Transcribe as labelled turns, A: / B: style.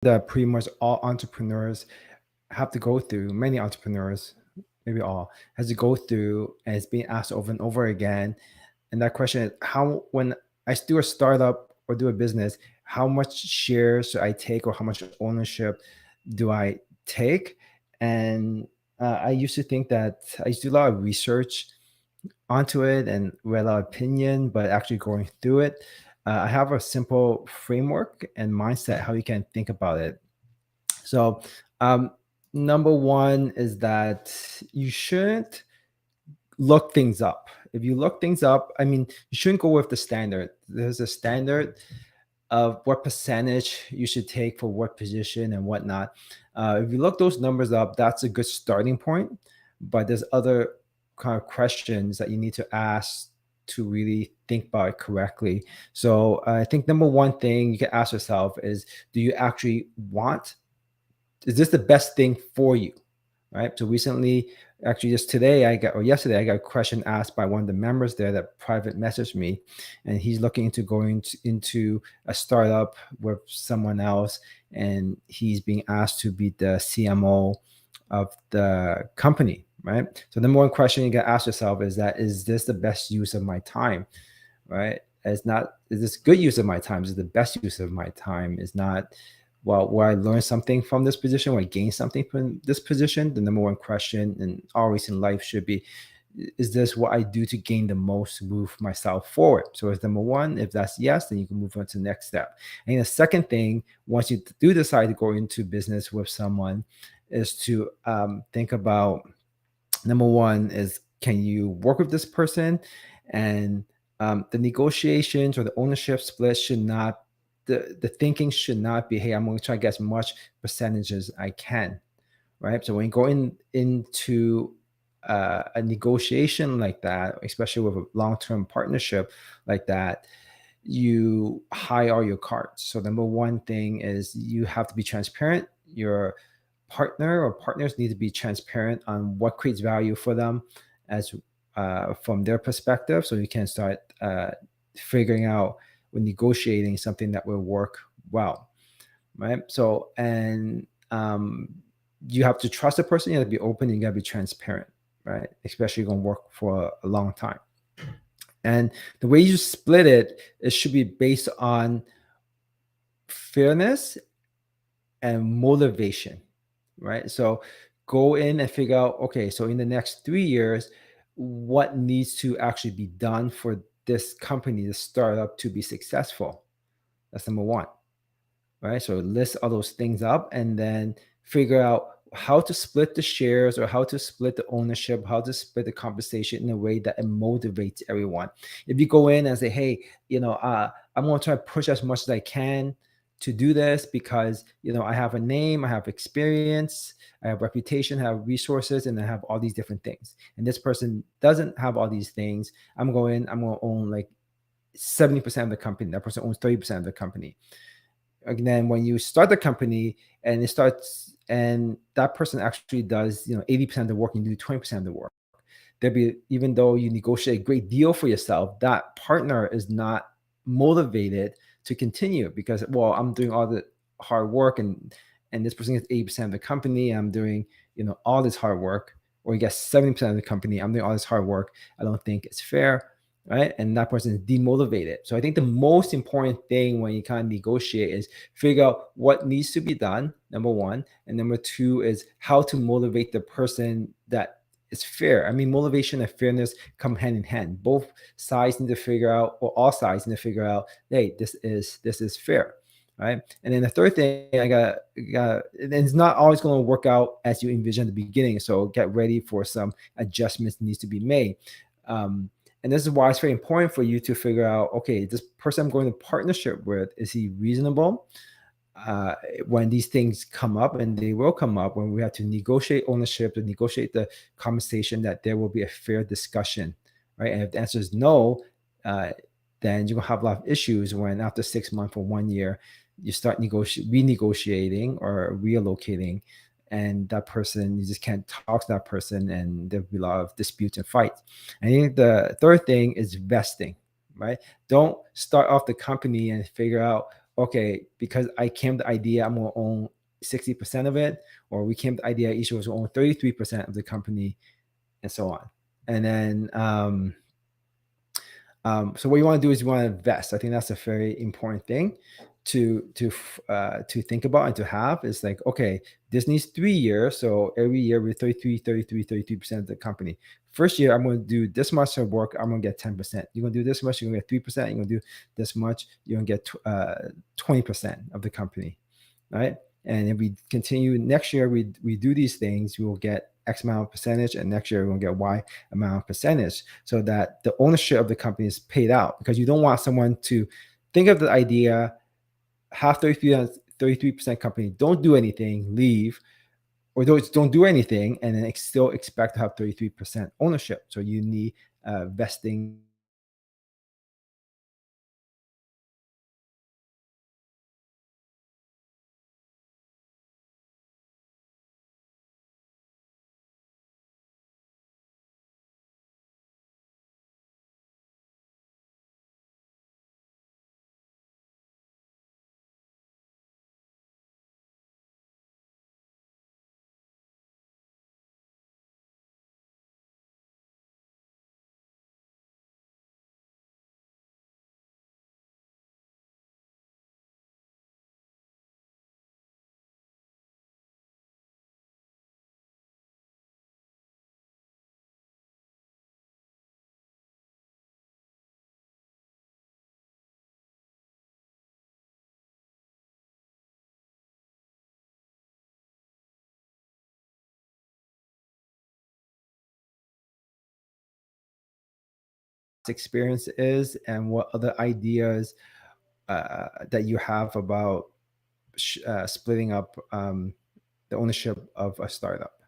A: that pretty much all entrepreneurs have to go through, many entrepreneurs, maybe all, has to go through, and it's being asked over and over again. And that question is, how, when I do a startup or do a business, how much shares should I take, or how much ownership do I take? And I used to think that I used to do a lot of research onto it and read a lot of opinion, but actually going through it, I have a simple framework and mindset how you can think about it. So, um, number one is that you shouldn't look things up. If you look things up, I mean, you shouldn't go with the standard. There's a standard of what percentage you should take for what position and whatnot. If you look those numbers up, that's a good starting point. But there's other kind of questions that you need to ask to really think about it correctly. So I think number one thing you can ask yourself is, do you actually want, is this the best thing for you? Right. So recently, actually just today, I got, or yesterday, I got a question asked by one of the members there that private messaged me, and he's looking into going into a startup with someone else, and he's being asked to be the CMO of the company. Right. So number one question you got to ask yourself is that, is this the best use of my time? Right. It's not, is this good use of my time? Is it the best use of my time? Is not, well, will I learn something from this position? Will I gain something from this position? The number one question, and always in life, should be, is this what I do to gain the most to move myself forward? So it's number one. If that's yes, then you can move on to the next step. And the second thing, once you do decide to go into business with someone, is to think about, number one is, can you work with this person? And the negotiations or the ownership split should not, the thinking should not be, hey, I'm going to try to get as much percentages I can, right? So when you go into a negotiation like that, especially with a long-term partnership like that, you hide all your cards. So number one thing is, you have to be transparent. Your partner or partners need to be transparent on what creates value for them, as from their perspective, so you can start figuring out when negotiating something that will work well, right? So, and you have to trust the person, you have to be open, and you got to be transparent, right? Especially going to work for a long time. And the way you split it, it should be based on fairness and motivation, right? So go in and figure out, okay, so in the next 3 years, what needs to actually be done for this company, the startup, to be successful? That's number one, right? So list all those things up, and then figure out how to split the shares, or how to split the ownership, how to split the compensation in a way that it motivates everyone. If you go in and say, hey, I'm going to try to push as much as I can to do this, because I have a name, I have experience, I have reputation, I have resources, and I have all these different things, and this person doesn't have all these things. I'm going to own like 70% of the company, that person owns 30% of the company. And then when you start the company, and it starts, and that person actually does 80% of the work, and you do 20% of the work, there'll be, even though you negotiate a great deal for yourself, that partner is not motivated to continue, because, well, I'm doing all the hard work, and this person gets 80% of the company, I'm doing all this hard work, or you get 70% of the company, I'm doing all this hard work. I don't think it's fair, right? And that person is demotivated. So I think the most important thing when you kind of negotiate is figure out what needs to be done, number one, and number two is how to motivate the person that is fair. I mean, motivation and fairness come hand in hand. Both sides need to figure out, or all sides need to figure out, hey, this is fair, right? And then the third thing, and it's not always going to work out as you envision at the beginning. So get ready for some adjustments needs to be made. And this is why it's very important for you to figure out, okay, this person I'm going to partnership with, is he reasonable? When these things come up, and they will come up, when we have to negotiate ownership, to negotiate the compensation, that there will be a fair discussion, right? And if the answer is no, then you're gonna have a lot of issues when, after 6 months or 1 year, you start renegotiating or relocating, and that person, you just can't talk to that person, and there'll be a lot of disputes and fights. I think the third thing is vesting, right? Don't start off the company and figure out, okay, because I came to the idea I'm gonna own 60% of it, or we came to the idea each of us will own 33% of the company, and so on. And then so what you want to do is you want to invest. I think that's a very important thing to think about and to have. Is like, okay, this needs 3 years, so every year we're 33% of the company. First year I'm going to do this much of work, I'm going to get 10%. You're going to do this much, you're going to get 3%. You're going to do this much, you're going to get 20% of the company, right? And if we continue next year, we do these things, we will get X amount of percentage, and next year we're gonna get Y amount of percentage, so that the ownership of the company is paid out. Because you don't want someone to think of the idea, have 33% company, don't do anything, leave, or don't do anything, and then still expect to have 33% ownership. So you need vesting experience is, and what other ideas that you have about splitting up the ownership of a startup.